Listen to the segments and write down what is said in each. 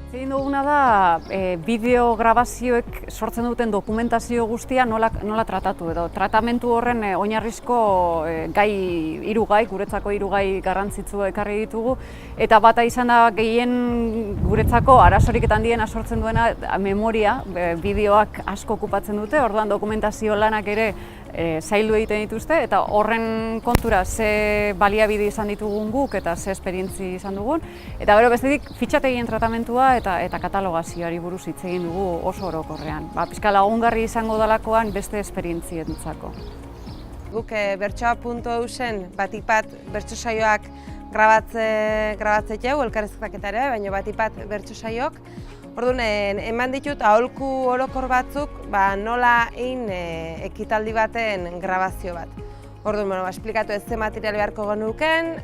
Egin duguna da, bideo grabazioek sortzen duten dokumentazio guztia nola tratatu edo. Tratamentu horren oinarrizko hiru gai, guretzako hiru gai garrantzitsu ekarri ditugu. Eta bata izan da gehien guretzako arazorik eta handiena sortzen duena memoria, bideoak asko okupatzen dute, orduan dokumentazio lanak ere zaildu egiten dituzte, eta horren kontura ze baliabide izan ditugun guk eta ze esperientzi izan dugun. Eta gero bestetik fitxategien tratamentua eta katalogazioari buruz hitz egin dugu oso orokorrean. Pixka lagungarri izango dalakoan beste esperientzientzako. Guk bertsoa.eusen batik bat bertso saioak grabatzeko elkarrizketaketara, baina batik bat bertso saioak. Orduan, eman ditut aholku orokor batzuk nola egin ekitaldi baten grabazio bat. Orduan, esplikatu ez ze material beharko genuken,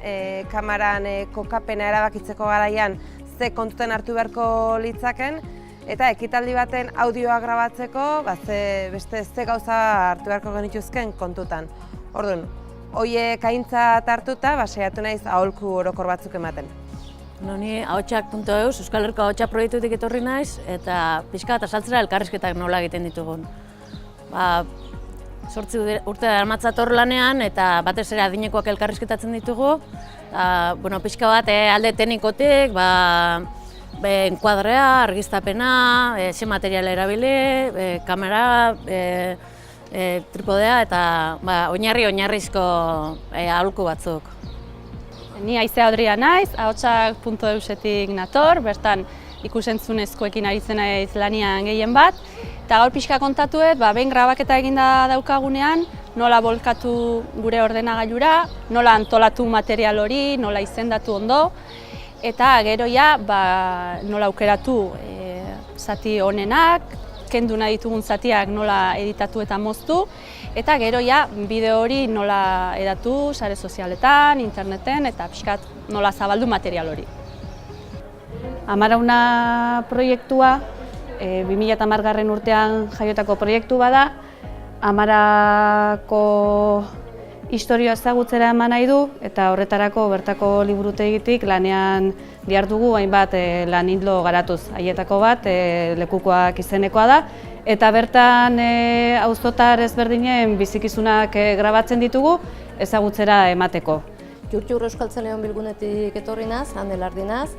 kameran kokapena erabakitzeko garaian ze kontutan hartu beharko litzaken, eta ekitaldi baten audioa grabatzeko beste ze gauza hartu beharko genituzken kontutan. Orduan, horiek aintzat hartuta, saiatu naiz aholku orokor batzuk ematen. Ni ahotsak.eus, Euskal Herriko ahotsa proiektutik etorri naiz, eta pixka bat azaltzera elkarrizketak nola egiten ditugun. 8 urte daramatzat lanean, eta batez ere adinekoak elkarrizketatzen ditugu. Pixka bat alde teknikotik, enkuadrea, argiztapena, ze material erabili, kamera, tripodea eta oinarrizko aholku batzuk. Ni Aize Adria naiz, ahotsak.eusetik nator, bertan ikusentzunezkoekin aritzen naiz lanian gehien bat. Eta gaur pixka kontatuet, behin grabaketa eginda daukagunean, nola bolkatu gure ordenagailura, nola antolatu material hori, nola izendatu ondo, eta gero nola aukeratu zati onenak, kendu nahi ditugun zatiak nola editatu eta moztu, eta gero bideo hori nola edatu sare sozialetan, interneten, eta pixkat nola zabaldu material hori. Amarauna proiektua 2010 urtean jaiotako proiektu bada, Amarako historia ezagutzera eman nahi du, eta horretarako bertako liburutegitik lanean dihardugu hainbat lan ildo garatuz. Haietako bat lekukoak izenekoa da, eta bertan auzotar ezberdinen bizikizunak grabatzen ditugu ezagutzera emateko. Txurtxur Euskaltzaleon bilgunetik etorri naz, Ane Lardinaz,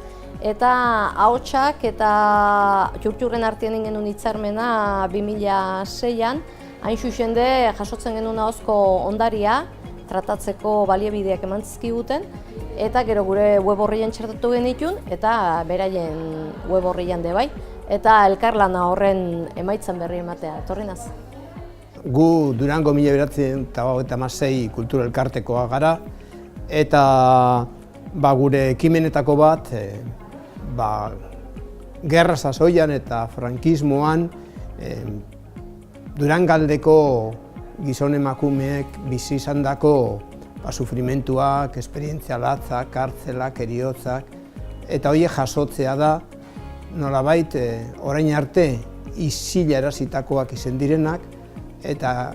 eta ahotsak eta Txurtxurren artean genuen hitzarmena 2006an, hain xuxende jasotzen genuen ahozko ondaria, tratatzeko baliabideak eman zizkiguten, eta gero gure web horrian txertatu genitun, eta beraien web horrian bai, eta elkarlana horren emaitzan berri ematea etorri naz. Gu Durango 1956 kultura elkartekoa gara, eta gure ekimenetako bat gerra sasoian eta frankismoan Durangaldeko gizon emakumeek bizi izandako sufrimentuak, esperientzia latzak, kartzelak, heriotzak, eta horiek jasotzea da nolabait orain arte isilarazitakoak izen direnak, eta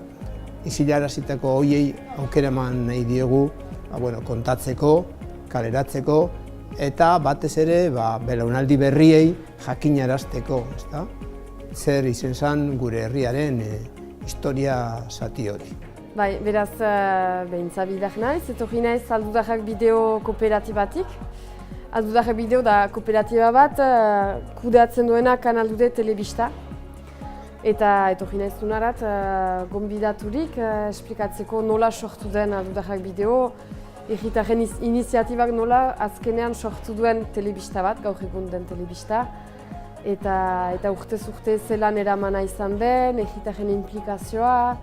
isilarazitako horiei aukera eman nahi diegu kontatzeko, kaleratzeko, eta batez ere belaunaldi berriei jakinarazteko. Zer izen zen gure herriaren historia zati hori. Beraz, behintzabideak naiz, etorri naiz Aldudajak Bideo kooperatibatik. Aldudajak Bideo da kooperatiba bat kudeatzen duena Kanaldude telebista. Eta etorri naiz zunarat gonbidaturik esplikatzeko nola sortu den Aldudajak Bideo, herritarren iniziatibak nola azkenean sortu duen telebista bat, gaur egun den telebista. Eta urtez urte zelan eramana izan den, herritarren implikazioa,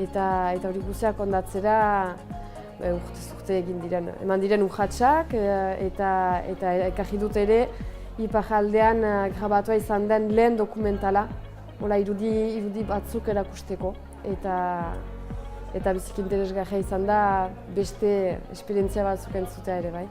eta hori guztiak kondatzera urtez urte eman diren urratsak, eta ekarri dut ere iparraldean grabatua izan den lehen dokumentala, irudi batzuk erakusteko, eta biziki interesgarria izan da beste esperientzia batzuk entzutea ere bai.